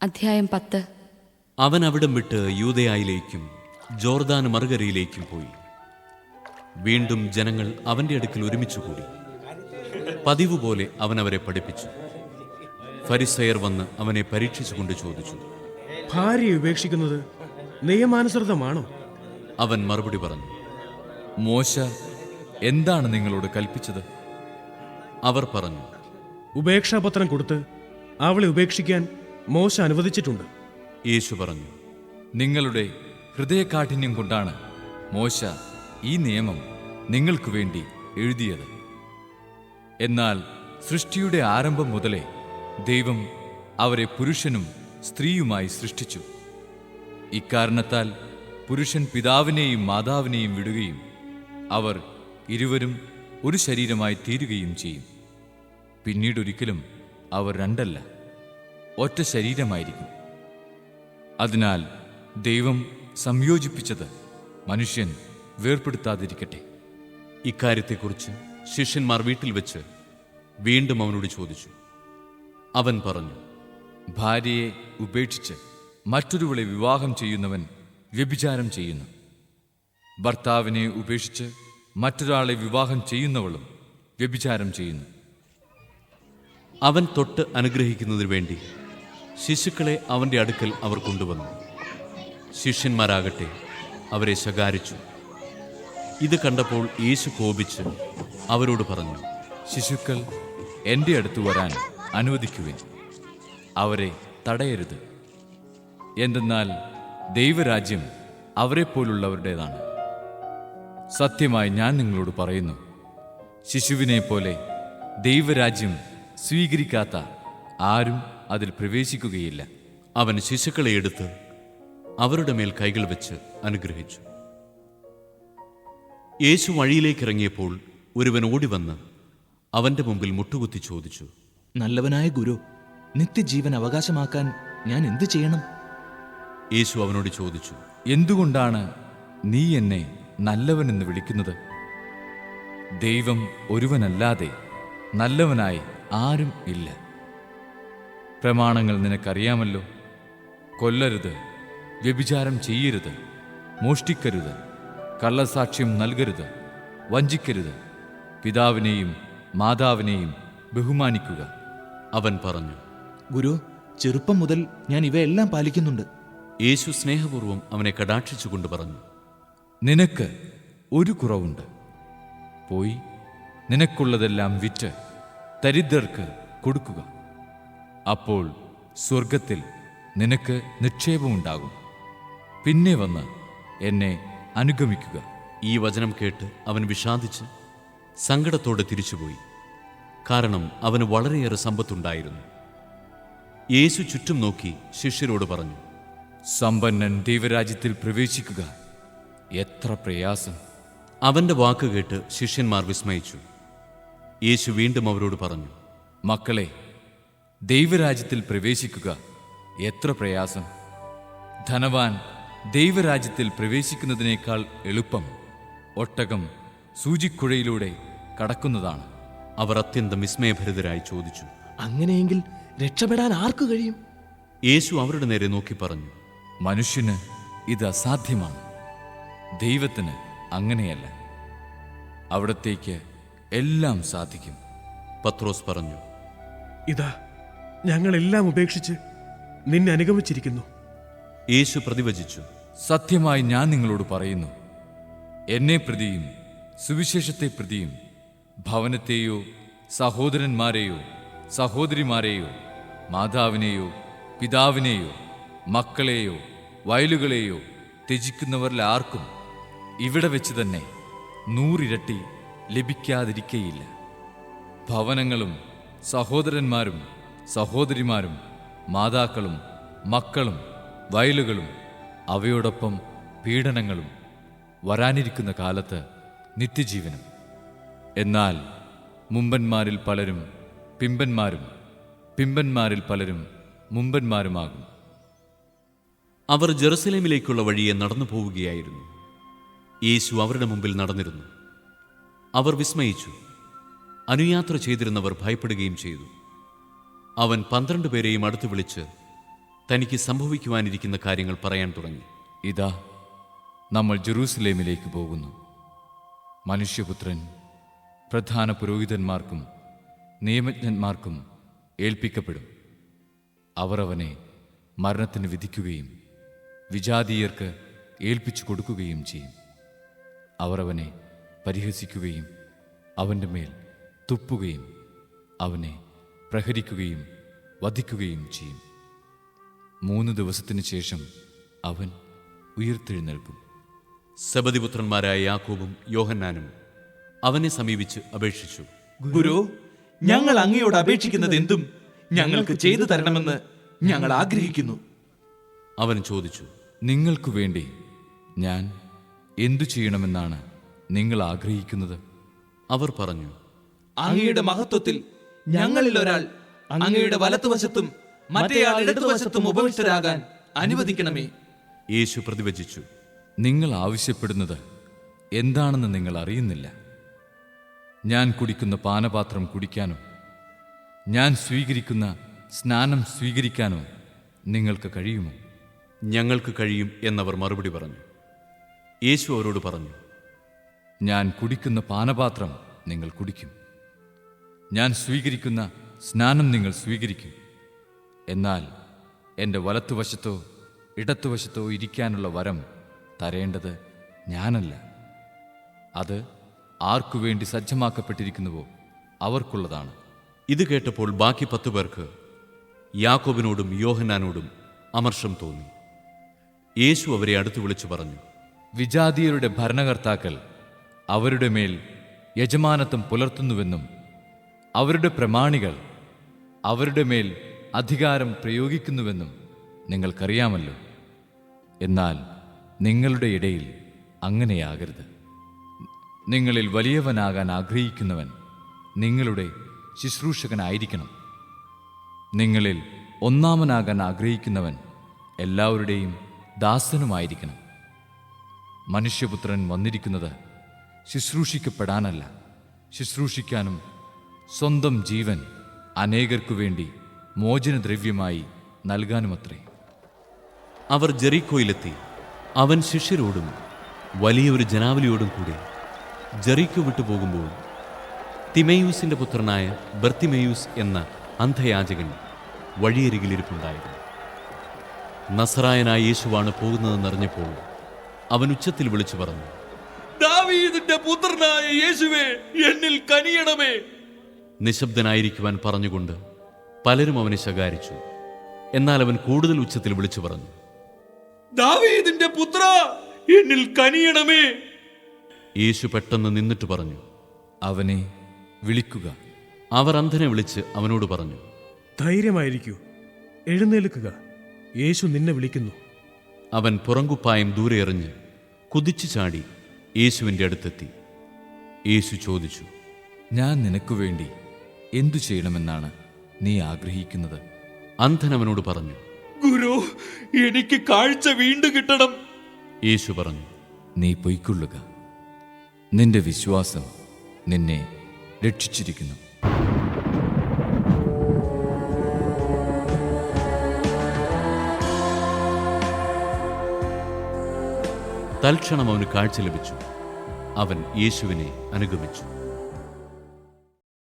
അധ്യായം 10. അവൻ അവിടം വിട്ട് യൂദയായിലേക്കും ജോർദാൻ മറുകരയിലേക്കും പോയി. വീണ്ടും ജനങ്ങൾ അവന്റെ അടുക്കൽ ഒരുമിച്ചുകൂടി. പതിവ് പോലെ അവൻ അവരെ പഠിപ്പിച്ചു. ഫരിസയർ വന്ന് അവനെ പരീക്ഷിച്ചുകൊണ്ട് ചോദിച്ചു, ഭാര്യയെ ഉപേക്ഷിക്കുന്നത് നിയമാനുസൃതമാണോ? അവൻ മറുപടി പറഞ്ഞു, മോശ എന്താണ് നിങ്ങളോട് കൽപ്പിച്ചത്? അവർ പറഞ്ഞു, ഉപേക്ഷാപത്രം കൊടുത്ത് അവളെ ഉപേക്ഷിക്കാൻ മോശ അനുവദിച്ചിട്ടുണ്ട്. യേശു പറഞ്ഞു, നിങ്ങളുടെ ഹൃദയകാഠിന്യം കൊണ്ടാണ് മോശ ഈ നിയമം നിങ്ങൾക്കു വേണ്ടി എഴുതിയത്. എന്നാൽ സൃഷ്ടിയുടെ ആരംഭം മുതലേ ദൈവം അവരെ പുരുഷനും സ്ത്രീയുമായി സൃഷ്ടിച്ചു. ഇക്കാരണത്താൽ പുരുഷൻ പിതാവിനെയും മാതാവിനെയും വിടുകയും അവർ ഇരുവരും ഒരു ശരീരമായി തീരുകയും ചെയ്യും. പിന്നീടൊരിക്കലും അവർ രണ്ടല്ല, ഒറ്റ ശരീരമായിരിക്കും. അതിനാൽ ദൈവം സംയോജിപ്പിച്ചത് മനുഷ്യൻ വേർപെടുത്താതിരിക്കട്ടെ. ഇക്കാര്യത്തെക്കുറിച്ച് ശിഷ്യന്മാർ വീട്ടിൽ വെച്ച് വീണ്ടും അവനോട് ചോദിച്ചു. അവൻ പറഞ്ഞു, ഭാര്യയെ ഉപേക്ഷിച്ച് മറ്റൊരുവളെ വിവാഹം ചെയ്യുന്നവൻ വ്യഭിചാരം ചെയ്യുന്നു. ഭർത്താവിനെ ഉപേക്ഷിച്ച് മറ്റൊരാളെ വിവാഹം ചെയ്യുന്നവളും വ്യഭിചാരം ചെയ്യുന്നു. അവൻ തൊട്ട് അനുഗ്രഹിക്കുന്നതിനു വേണ്ടി ശിശുക്കളെ അവന്റെ അടുക്കൽ അവർ കൊണ്ടുവന്നു. ശിഷ്യന്മാരാകട്ടെ അവരെ ശകാരിച്ചു. ഇത് കണ്ടപ്പോൾ യേശു കോപിച്ച് അവരോട് പറഞ്ഞു, ശിശുക്കൾ എൻ്റെ അടുത്ത് വരാൻ അനുവദിക്കുവിൻ, അവരെ തടയരുത്. എന്തെന്നാൽ ദൈവരാജ്യം അവരെപ്പോലുള്ളവരുടേതാണ്. സത്യമായി ഞാൻ നിങ്ങളോട് പറയുന്നു, ശിശുവിനെ പോലെ ദൈവരാജ്യം സ്വീകരിക്കാത്ത ആരും അതിൽ പ്രവേശിക്കുകയില്ല. അവൻ ശിശുക്കളെ എടുത്ത് അവരുടെ മേൽ കൈകൾ വെച്ച് അനുഗ്രഹിച്ചു. യേശു വഴിയിലേക്കിറങ്ങിയപ്പോൾ ഒരുവൻ ഓടിവന്ന് അവന്റെ മുമ്പിൽ മുട്ടുകുത്തി ചോദിച്ചു, നല്ലവനായ ഗുരു, നിത്യജീവൻ അവകാശമാക്കാൻ ഞാൻ എന്തു ചെയ്യണം? യേശു അവനോട് ചോദിച്ചു, എന്തുകൊണ്ടാണ് നീ എന്നെ നല്ലവനെന്ന് വിളിക്കുന്നത്? ദൈവം ഒരുവനല്ലാതെ നല്ലവനായി ആരും ഇല്ല. പ്രമാണങ്ങൾ നിനക്കറിയാമല്ലോ. കൊല്ലരുത്, വ്യഭിചാരം ചെയ്യരുത്, മോഷ്ടിക്കരുത്, കള്ളസാക്ഷ്യം നൽകരുത്, വഞ്ചിക്കരുത്, പിതാവിനെയും മാതാവിനെയും ബഹുമാനിക്കുക. അവൻ പറഞ്ഞു. ഗുരു, ചെറുപ്പം മുതൽ ഞാൻ ഇവയെല്ലാം പാലിക്കുന്നുണ്ട്. യേശു സ്നേഹപൂർവ്വം അവനെ കടാക്ഷിച്ചുകൊണ്ട് പറഞ്ഞു, നിനക്ക് ഒരു കുറവുണ്ട്. പോയി നിനക്കുള്ളതെല്ലാം വിറ്റ് ദരിദ്രർക്ക് കൊടുക്കുക. അപ്പോൾ സ്വർഗത്തിൽ നിനക്ക് നിക്ഷേപമുണ്ടാകും. പിന്നെ വന്ന് എന്നെ അനുഗമിക്കുക. ഈ വചനം കേട്ട് അവൻ വിഷാദിച്ച് സങ്കടത്തോടെ തിരിച്ചുപോയി. കാരണം അവന് വളരെയേറെ സമ്പത്തുണ്ടായിരുന്നു. യേശു ചുറ്റും നോക്കി ശിഷ്യരോട് പറഞ്ഞു, സമ്പന്നൻ ദൈവരാജ്യത്തിൽ പ്രവേശിക്കുക എത്ര പ്രയാസം! അവന്റെ വാക്ക് കേട്ട് ശിഷ്യന്മാർ വിസ്മയിച്ചു. യേശു വീണ്ടും അവരോട് പറഞ്ഞു, മക്കളെ, ദൈവരാജ്യത്തിൽ പ്രവേശിക്കുക എത്ര പ്രയാസം! ധനവാൻ ദൈവരാജ്യത്തിൽ പ്രവേശിക്കുന്നതിനേക്കാൾ എളുപ്പം ഒട്ടകം സൂചിക്കുഴയിലൂടെ കടക്കുന്നതാണ്. അവർ അത്യന്തം വിസ്മയഭരിതരായി ചോദിച്ചു. അങ്ങനെയെങ്കിൽ രക്ഷപ്പെടാൻ ആർക്കു കഴിയും? യേശു അവരുടെ നേരെ നോക്കി പറഞ്ഞു, മനുഷ്യന് ഇത് അസാധ്യമാണ്, ദൈവത്തിന് അങ്ങനെയല്ല. അവിടത്തേക്ക് എല്ലാം സാധിക്കും. പത്രോസ് പറഞ്ഞു, ഇതാ, ഞങ്ങളെല്ലാം ഉപേക്ഷിച്ച് നിന്നെ അനുഗമിച്ചിരിക്കുന്നു. യേശു പ്രതിവചിച്ചു, സത്യമായി ഞാൻ നിങ്ങളോട് പറയുന്നു, എന്നെ പ്രതിയും സുവിശേഷത്തെ പ്രതിയും ഭവനത്തെയോ സഹോദരന്മാരെയോ സഹോദരിമാരെയോ മാതാവിനെയോ പിതാവിനെയോ മക്കളെയോ വയലുകളെയോ ത്യജിക്കുന്നവരിൽ ആർക്കും ഇവിടെ വെച്ച് തന്നെ 100 ഇരട്ടി ലഭിക്കാതിരിക്കയില്ല. ഭവനങ്ങളും സഹോദരന്മാരും സഹോദരിമാരും മാതാക്കളും മക്കളും വയലുകളും അവയോടൊപ്പം പീഡനങ്ങളും വരാനിരിക്കുന്ന കാലത്ത് നിത്യജീവനും. എന്നാൽ മുമ്പന്മാരിൽ പലരും പിമ്പന്മാരും പിമ്പന്മാരിൽ പലരും മുമ്പന്മാരുമാകും. അവർ ജെറുസലേമിലേക്കുള്ള വഴിയെ നടന്നു പോവുകയായിരുന്നു. യേശു അവരുടെ മുമ്പിൽ നടന്നിരുന്നു. അവർ വിസ്മയിച്ചു. അനുയാത്ര ചെയ്തിരുന്നവർ ഭയപ്പെടുകയും ചെയ്തു. അവൻ 12 പേരെയും അടുത്ത് വിളിച്ച് തനിക്ക് സംഭവിക്കുവാനിരിക്കുന്ന കാര്യങ്ങൾ പറയാൻ തുടങ്ങി. ഇതാ, നമ്മൾ ജെറൂസലേമിലേക്ക് പോകുന്നു. മനുഷ്യപുത്രൻ പ്രധാന പുരോഹിതന്മാർക്കും നിയമജ്ഞന്മാർക്കും ഏൽപ്പിക്കപ്പെടും. അവർ അവനെ മരണത്തിന് വിധിക്കുകയും വിജാതീയർക്ക് ഏൽപ്പിച്ചു കൊടുക്കുകയും ചെയ്യും. അവർ അവനെ പരിഹസിക്കുകയും അവൻ്റെ മേൽ തുപ്പുകയും അവനെ പ്രഹരിക്കുകയും വധിക്കുകയും ചെയ്യും. 3 ദിവസത്തിനു ശേഷം അവൻ ഉയിർത്തെഴുന്നേൽക്കും. സെബദിപുത്രന്മാരായ യാക്കോബും യോഹന്നാനും അവനെ സമീപിച്ച് അപേക്ഷിച്ചു. ഗുരു, ഞങ്ങൾ അങ്ങയോട് അപേക്ഷിക്കുന്നത് എന്തും ഞങ്ങൾക്ക് ചെയ്തു തരണമെന്ന് ഞങ്ങൾ ആഗ്രഹിക്കുന്നു. അവൻ ചോദിച്ചു, നിങ്ങൾക്കു വേണ്ടി ഞാൻ എന്തു ചെയ്യണമെന്നാണ് നിങ്ങൾ ആഗ്രഹിക്കുന്നത്? അവർ പറഞ്ഞു, അങ്ങയുടെ മഹത്വത്തിൽ ഞങ്ങളിൽ ഒരാൾ അങ്ങയുടെ വലത്തുവശത്തും മറ്റേയാൾ ഇടതുവശത്തും ഉപവിഷ്ടരാകാൻ അനുവദിക്കണമേ. യേശു പ്രതിവചിച്ചു, നിങ്ങൾ ആവശ്യപ്പെടുന്നത് എന്താണെന്ന് നിങ്ങൾ അറിയുന്നില്ല. ഞാൻ കുടിക്കുന്ന പാനപാത്രം കുടിക്കാനോ ഞാൻ സ്വീകരിക്കുന്ന സ്നാനം സ്വീകരിക്കാനോ നിങ്ങൾക്ക് കഴിയുമോ? ഞങ്ങൾക്ക് കഴിയും എന്നവർ മറുപടി പറഞ്ഞു. യേശു അവരോട് പറഞ്ഞു, ഞാൻ കുടിക്കുന്ന പാനപാത്രം നിങ്ങൾ കുടിക്കും, ഞാൻ സ്വീകരിക്കുന്ന സ്നാനം നിങ്ങൾ സ്വീകരിക്കും. എന്നാൽ എൻ്റെ വലത്തുവശത്തോ ഇടത്തുവശത്തോ ഇരിക്കാനുള്ള വരം തരേണ്ടത് ഞാനല്ല. അത് ആർക്കു വേണ്ടി സജ്ജമാക്കപ്പെട്ടിരിക്കുന്നുവോ അവർക്കുള്ളതാണ്. ഇത് കേട്ടപ്പോൾ ബാക്കി 10 പേർക്ക് യാക്കോബിനോടും യോഹന്നാനോടും അമർഷം തോന്നി. യേശു അവരെ അടുത്ത് വിളിച്ചു പറഞ്ഞു, വിജാതീയരുടെ ഭരണകർത്താക്കൾ അവരുടെ മേൽ യജമാനത്വം പുലർത്തുന്നുവെന്നും അവരുടെ പ്രമാണികൾ അവരുടെ മേൽ അധികാരം പ്രയോഗിക്കുന്നുവെന്നും നിങ്ങൾക്കറിയാമല്ലോ. എന്നാൽ നിങ്ങളുടെ ഇടയിൽ അങ്ങനെയാകരുത്. നിങ്ങളിൽ വലിയവനാകാൻ ആഗ്രഹിക്കുന്നവൻ നിങ്ങളുടെ ശുശ്രൂഷകനായിരിക്കണം. നിങ്ങളിൽ ഒന്നാമനാകാൻ ആഗ്രഹിക്കുന്നവൻ എല്ലാവരുടെയും ദാസനുമായിരിക്കണം. മനുഷ്യപുത്രൻ വന്നിരിക്കുന്നത് ശുശ്രൂഷിക്കപ്പെടാനല്ല, ശുശ്രൂഷിക്കാനും സ്വന്തം ജീവൻ അനേകർക്കു വേണ്ടി മോചനദ്രവ്യമായി നൽകാനുമത്രേ. അവർ ജെറീക്കോയിലെത്തി. അവൻ ശിഷ്യരോടും വലിയൊരു ജനാവലിയോടും കൂടി ജെറീക്കോ വിട്ടുപോകുമ്പോൾ തിമേയൂസിന്റെ പുത്രനായ ബർത്തിമേയൂസ് എന്ന അന്ധയാചകൻ വഴിയരികിലിരിപ്പുണ്ടായിരുന്നു. നസറായനായ യേശുവാണ് പോകുന്നതെന്നറിഞ്ഞപ്പോൾ അവൻ ഉച്ചത്തിൽ വിളിച്ചു പറഞ്ഞു, ദാവീദിന്റെ പുത്രനായ യേശുവേ, എന്നിൽ കനിയണമേ. നിശബ്ദനായിരിക്കുവാൻ പറഞ്ഞുകൊണ്ട് പലരും അവനെ ശകാരിച്ചു. എന്നാൽ അവൻ കൂടുതൽ ഉച്ചത്തിൽ വിളിച്ചു പറഞ്ഞു, ദാവീദിന്റെ പുത്ര, എന്നിൽ കനിയണമേ. യേശു പെട്ടെന്ന് നിന്നിട്ട് പറഞ്ഞു, അവനെ വിളിക്കുക. അവർ അന്ധനെ വിളിച്ച് അവനോട് പറഞ്ഞു, ധൈര്യമായിരിക്കൂ, എഴുന്നേൽക്കുക, യേശു നിന്നെ വിളിക്കുന്നു. അവൻ പുറങ്കുപ്പായം ദൂരെ എറിഞ്ഞ് കുതിച്ചു ചാടി യേശുവിൻ്റെ അടുത്തെത്തി. യേശു ചോദിച്ചു, ഞാൻ നിനക്കു വേണ്ടി എന്തു ചെയ്യണമെന്നാണ് നീ ആഗ്രഹിക്കുന്നത്? അന്ധൻ അവനോട് പറഞ്ഞു, ഗുരു, എനിക്ക് കാഴ്ച വീണ്ടും കിട്ടണം. യേശു പറഞ്ഞു, നീ പൊയ്ക്കൊള്ളുക, നിന്റെ വിശ്വാസം നിന്നെ രക്ഷിച്ചിരിക്കുന്നു. തൽക്ഷണം അവന് കാഴ്ച ലഭിച്ചു. അവൻ യേശുവിനെ അനുഗമിച്ചു.